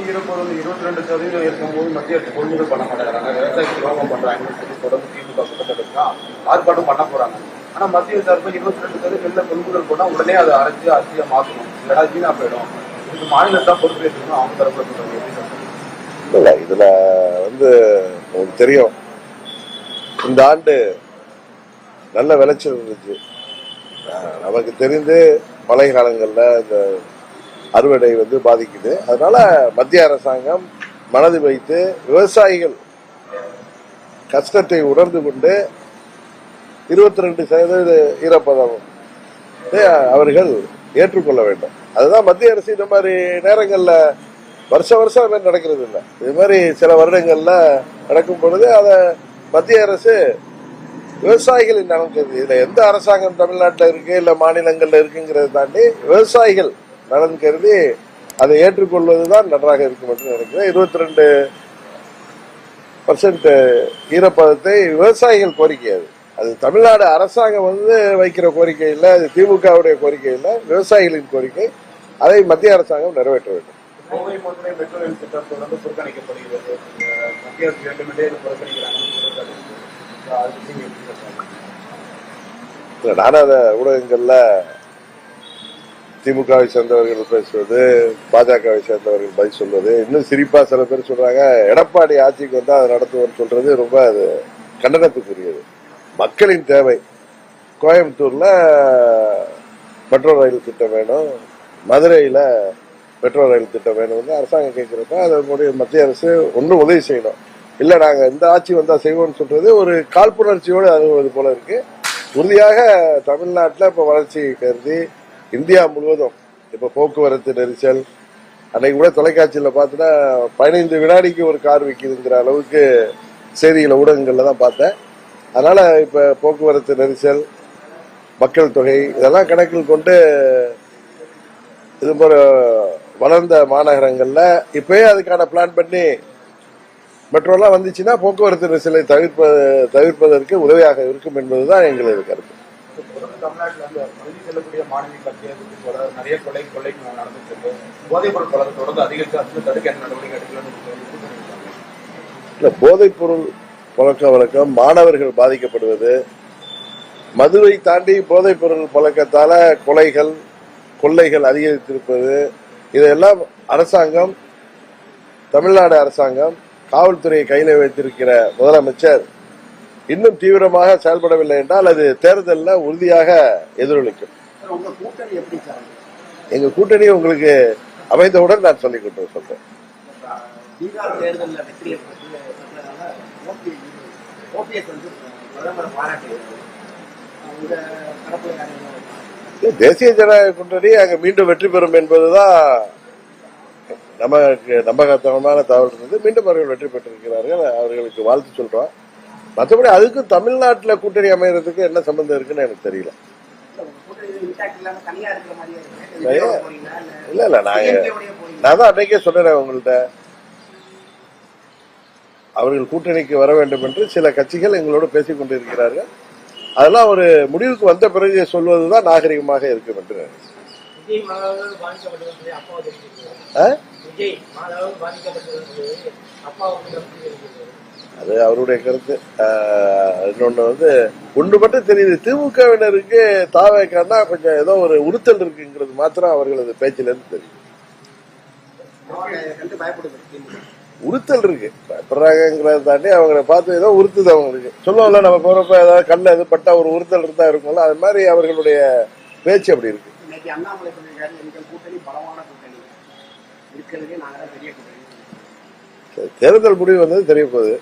ஈரப்பொருள் 22% இருக்கும்போது மத்திய அரசு கொள்முதல் பண்ண மாட்டேங்கிறாங்க, விவசாயத்துக்கு துரோகம் பண்றாங்கன்னு சொல்லி தொடர்ந்து திமுக குற்றச்சாட்டு ஆர்ப்பாட்டம் பண்ண போறாங்க. ஆனா மத்திய சார்பு 22% வெளில கொள்முதல் பண்ணா உடனே அதை அரைச்சு அரிசியா மாற்றணும், இல்லடா வீணா போயிடும், இதுக்கு மாநிலத்தான் பொறுப்பேற்கணும் அவங்க தரப்புல சொல்றாங்க. எப்படி சார்? இல்ல இதுல உங்களுக்கு தெரியும், இந்த ஆண்டு நல்ல விளைச்சல் இருந்துச்சு. நமக்கு தெரிந்து மழை காலங்கள்ல இந்த அறுவடை பாதிக்குது. அதனால மத்திய அரசாங்கம் மனது வைத்து விவசாயிகள் கஷ்டத்தை உணர்ந்து கொண்டு 22% ஈரப்பதம் அவர்கள் ஏற்றுக்கொள்ள வேண்டும். அதுதான் மத்திய அரசு இந்த மாதிரி நேரங்கள்ல வருஷம் நடக்கிறது இல்லை. இது மாதிரி சில வருடங்கள்ல நடக்கும் பொழுது அதை மத்திய அரசு விவசாயிகளின் நலன் கருதி, இதுல எந்த அரசாங்கம் தமிழ்நாட்டில் இருக்கு இல்ல மாநிலங்கள்ல இருக்குங்கிறத தாண்டி விவசாயிகள் நலன் கருதி அதை ஏற்றுக்கொள்வதுதான் நன்றாக இருக்கும் என்று நினைக்கிறேன். 22% ஈரப்பதத்தை விவசாயிகள் கோரிக்கை, அது தமிழ்நாடு அரசாங்கம் வைக்கிற கோரிக்கை இல்லை, அது திமுகவுடைய கோரிக்கை இல்லை, விவசாயிகளின் கோரிக்கை. அதை மத்திய அரசாங்கம் நிறைவேற்ற வேண்டும். கோவை மட்டுமே மெட்ரோ ரயில் திட்டம் தொடர்ந்து புறக்கணிக்கப்படுகிறது, மத்திய அரசு வேண்டுமென்றே புறக்கணிக்கிறாங்க. நானும் அதை ஊடகங்கள்ல திமுகவை சேர்ந்தவர்கள் பேசுவது, பாஜகவை சேர்ந்தவர்கள் பதில் சொல்வது, இன்னும் சிரிப்பா சில பேர் சொல்றாங்க எடப்பாடி ஆட்சிக்கு வந்தா அதை நடத்துவோம்னு சொல்றது ரொம்ப அது கண்டனத்துக்குரியது. மக்களின் தேவை, கோயம்புத்தூர்ல மெட்ரோ ரயில் திட்டம் வேணும், மதுரையில மெட்ரோ ரயில் திட்டம் வேணும்னு அரசாங்கம் கேட்கிறப்ப அதனுடைய மத்திய அரசு ஒன்றும் உதவி செய்யணும். இல்ல நாங்க இந்த ஆட்சி வந்தா செய்வோம்னு சொல்றது ஒரு காழ்ப்புணர்ச்சியோடு அணுகுவது போல இருக்கு. உறுதியாக தமிழ்நாட்டில் இப்ப வளர்ச்சி கருதி இந்தியா முழுவதும் இப்ப போக்குவரத்து நெரிசல், அன்னைக்கு கூட தொலைக்காட்சியில பார்த்தீங்கன்னா 15 வினாடிக்கு ஒரு கார் விற்கிதுங்கிற அளவுக்கு செய்திகளை ஊடகங்கள்ல தான் பார்த்தேன். அதனால இப்ப போக்குவரத்து நெரிசல், மக்கள் தொகை இதெல்லாம் கணக்கில் கொண்டு இது போல வளர்ந்த மாநகரங்கள்ல இப்பயே அதுக்கான பிளான் பண்ணி மெட்ரோலாம் வந்துச்சுன்னா போக்குவரத்து நெரிசலை தவிர்ப்பதற்கு உதவியாக இருக்கும் என்பதுதான் எங்களது கருத்து. தமிழ்நாட்டில் பள்ளி செல்லக்கூடிய மாணவி கல்வியை நிறைய கொலை நடந்துட்டு இருக்கு. போதைப் பொருள் பழக்கம் தொடர்ந்து அதிகரித்து தடுக்க என்ன நடவடிக்கை எடுக்கலாம்னு இல்ல, போதைப் பொருள் பழக்க வழக்கம் மாணவர்கள் பாதிக்கப்படுவது, மதுவை தாண்டி போதைப் பொருள் பழக்கத்தால கொலைகள் கொள்ளைகள் அதிகரித்திருப்பது, இதையெல்லாம் அரசாங்கம், தமிழ்நாடு அரசாங்கம், காவல்துறையை கையில வைத்திருக்கிற முதலமைச்சர் இன்னும் தீவிரமாக செயல்படவில்லை என்றால் அது தேர்தலில் உறுதியாக எதிரொலிக்கும். எங்க கூட்டணி உங்களுக்கு அமைந்தவுடன் நான் சொல்லிக் சொல்றேன். தேசிய ஜனநாயக கூட்டணி அங்க மீண்டும் வெற்றி பெறும் என்பதுதான் நமக்கு நம்பகத்தனமான தகவல் இருந்தது. மீண்டும் அவர்கள் வெற்றி பெற்றிருக்கிறார்கள், அவர்களுக்கு வாழ்த்து சொல்றோம். மற்றபடி அதுக்கும் தமிழ்நாட்டில் கூட்டணி அமைகிறதுக்கு என்ன சம்பந்தம் இருக்குன்னு எனக்கு தெரியல. இல்ல நான் தான் அன்னைக்கே சொன்னேன் உங்கள்கிட்ட, அவர்கள் கூட்டணிக்கு வர வேண்டும் என்று சில கட்சிகள் எங்களோடு பேசிக் கொண்டிருக்கிறார்கள். அதெல்லாம் ஒரு முடிவுக்கு வந்த பிறகு சொல்வதுதான் நாகரிகமாக இருக்கும் என்று அது அவருடைய கருத்து. இன்னொன்னு ஒன்று மட்டும் தெரியுது, திமுகவினருக்கு தாவேக்கான்னா கொஞ்சம் ஏதோ ஒரு உறுத்தல் இருக்குங்கிறது மாத்திரம் அவர்களது பேச்சில இருந்து தெரியும். உறுத்தல் இருக்கு, பயப்படுறாங்கிறத தாண்டி அவங்களை பார்த்து ஏதோ உறுத்துது அவங்களுக்கு. சொல்லுவோம்ல நம்ம போறப்ப ஏதாவது கண்ணில் எது பட்டா ஒரு உறுத்தல் இருந்தா இருக்கும்ல, அது மாதிரி அவர்களுடைய பேச்சு அப்படி இருக்கு. தேர்தல் முடிவு வந்தது தெரிய போகுது.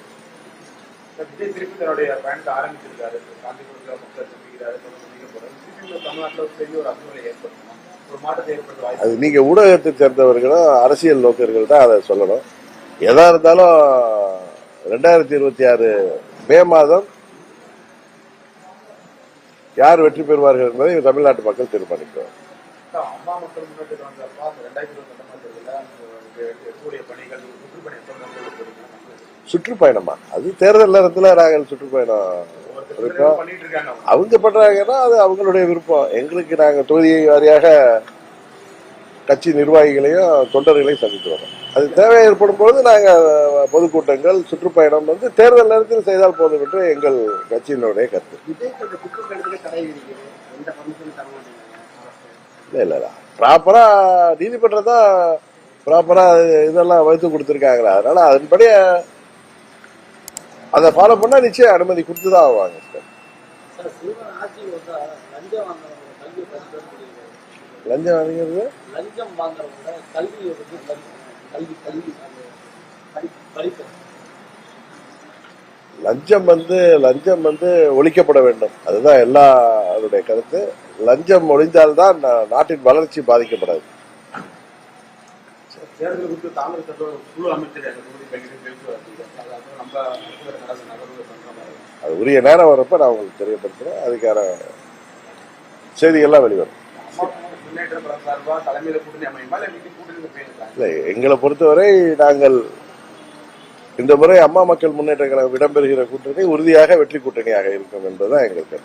அது நீங்க ஊடகத்தை சேர்ந்தவர்களும் அரசியல் நோக்கர்கள் தான் அதை சொல்லணும். எதா இருந்தாலும் 2026 மே மாதம் யார் வெற்றி பெறுவார்கள் என்பதை தமிழ்நாட்டு மக்கள் தீர்மானிக்கிறார். சுற்றுப்பயணமா? அது தேர்தல் நேரத்தில் நாங்கள் சுற்றுப்பயணம் இருக்கோம். அவங்க பண்றாங்கன்னா அது அவங்களுடைய விருப்பம். எங்களுக்கு நாங்க தொகுதி வாரியாக கட்சி நிர்வாகிகளையும் தொண்டர்களையும் சந்தித்து வரோம். அது தேவை ஏற்படும் போது நாங்க பொதுக்கூட்டங்கள் சுற்றுப்பயணம் வந்து தேர்தல் நேரத்தில் செய்தால் போதும் என்று எங்கள் கட்சியினுடைய கருத்து. இல்ல ப்ராப்பரா நீதிமன்றம் தான் ப்ராப்பரா இதெல்லாம் வகுத்து கொடுத்துருக்காங்களா, அதனால அதன்படி அதை ஃபாலோ பண்ணா நிச்சயம் அனுமதி கொடுத்துதான் ஆவாங்க சார். லஞ்சம் வாங்குறது லஞ்சம் வந்து ஒழிக்கப்பட வேண்டும், அதுதான் எல்லாருடைய கருத்து. லஞ்சம் ஒழிந்தால்தான் நாட்டின் வளர்ச்சி பாதிக்கப்படாது. அது உரிய நேரம் வரப்ப நான் உங்களுக்கு தெரியப்படுத்துறேன். அதுக்கான செய்திகள்லாம் வெளிவரும். இல்ல, எங்களை பொறுத்தவரை நாங்கள் இந்த முறை அம்மா மக்கள் முன்னேற்ற கழகம் இடம்பெறுகிற கூட்டணி உறுதியாக வெற்றி கூட்டணியாக இருக்கும் என்பதுதான் எங்களுக்கு.